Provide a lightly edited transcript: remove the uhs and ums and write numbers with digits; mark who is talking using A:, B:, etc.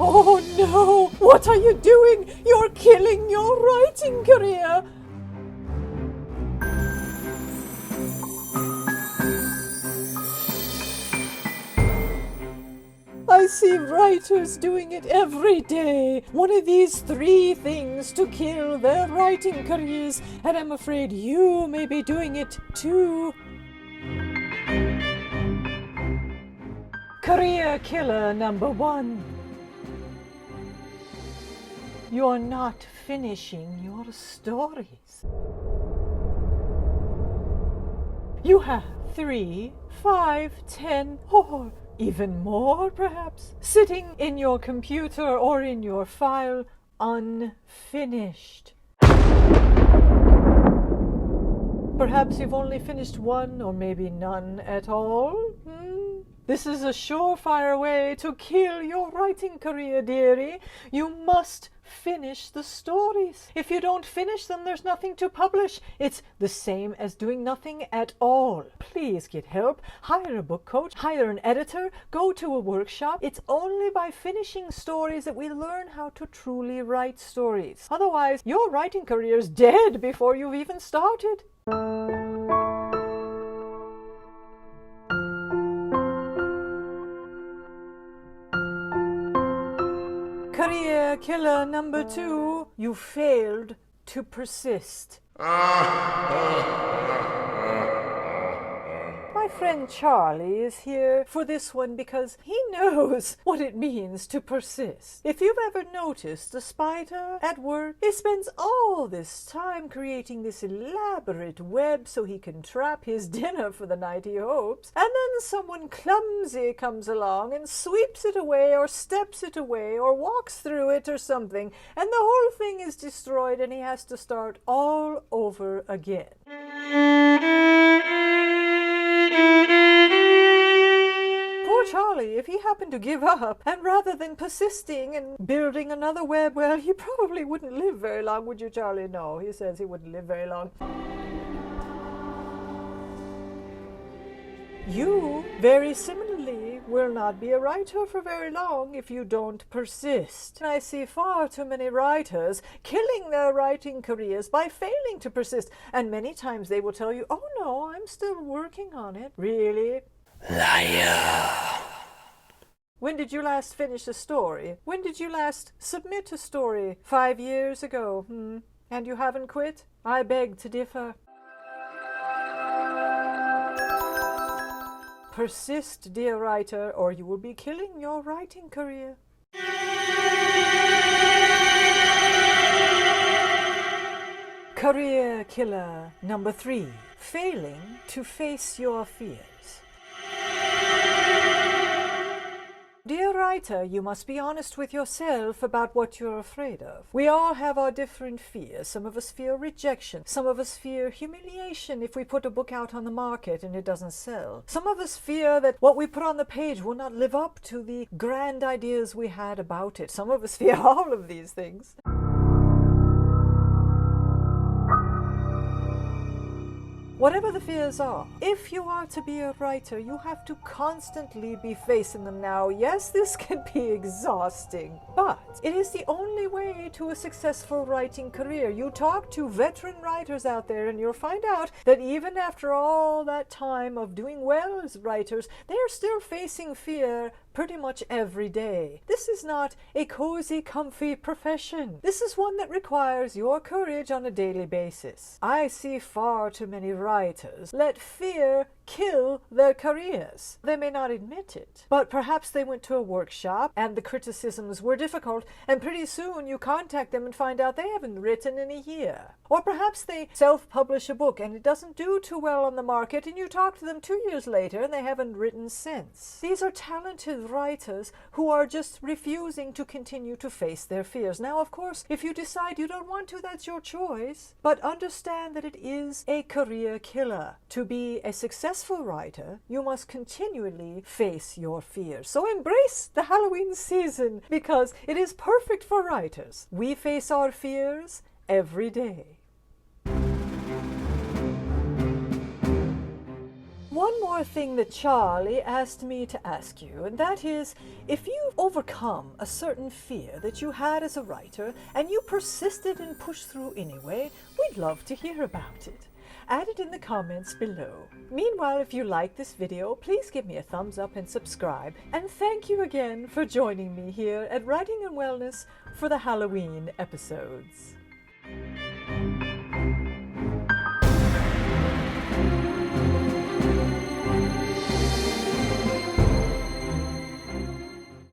A: Oh no! What are you doing? You're killing your writing career! I see writers doing it every day. One of these 3 things to kill their writing careers, and I'm afraid you may be doing it too. Career killer number 1. You're not finishing your stories. You have 3, 5, 10, or even more perhaps, sitting in your computer or in your file unfinished. Perhaps you've only finished 1 or maybe none at all. This is a surefire way to kill your writing career, dearie. You must finish the stories. If you don't finish them, there's nothing to publish. It's the same as doing nothing at all. Please get help. Hire a book coach. Hire an editor. Go to a workshop. It's only by finishing stories that we learn how to truly write stories. Otherwise, your writing career is dead before you've even started. Career killer number 2, you failed to persist. My friend Charlie is here for this one because he knows what it means to persist. If you've ever noticed a spider at work, he spends all this time creating this elaborate web so he can trap his dinner for the night, he hopes, and then someone clumsy comes along and sweeps it away or steps it away or walks through it or something, and the whole thing is destroyed and he has to start all over again. Poor Charlie, if he happened to give up, and rather than persisting and building another web, well, he probably wouldn't live very long, would you, Charlie? No, he says he wouldn't live very long. You, very similarly, will not be a writer for very long if you don't persist. I see far too many writers killing their writing careers by failing to persist, and many times they will tell you, "Oh no, I'm still working on it." Really?
B: Liar.
A: When did you last finish a story? When did you last submit a story? 5 years ago, And you haven't quit? I beg to differ. Persist, dear writer, or you will be killing your writing career. Career killer number 3, failing to face your fears. Dear writer, you must be honest with yourself about what you're afraid of. We all have our different fears. Some of us fear rejection. Some of us fear humiliation if we put a book out on the market and it doesn't sell. Some of us fear that what we put on the page will not live up to the grand ideas we had about it. Some of us fear all of these things. Whatever the fears are, if you are to be a writer, you have to constantly be facing them now. Yes, this can be exhausting, but it is the only way to a successful writing career. You talk to veteran writers out there and you'll find out that even after all that time of doing well as writers, they are still facing fear pretty much every day. This is not a cozy, comfy profession. This is one that requires your courage on a daily basis. I see far too many writers let fear kill their careers. They may not admit it, but perhaps they went to a workshop and the criticisms were difficult, and pretty soon you contact them and find out they haven't written in a year. Or perhaps they self-publish a book and it doesn't do too well on the market, and you talk to them 2 years later and they haven't written since. These are talented writers who are just refusing to continue to face their fears. Now, of course, if you decide you don't want to, that's your choice, but understand that it is a career killer. To be a successful writer, you must continually face your fears. So embrace the Halloween season because it is perfect for writers. We face our fears every day. One more thing that Charlie asked me to ask you, and that is, if you've overcome a certain fear that you had as a writer and you persisted and pushed through anyway, we'd love to hear about it. Add it in the comments below. Meanwhile, if you like this video, please give me a thumbs up and subscribe. And thank you again for joining me here at Writing and Wellness for the Halloween episodes.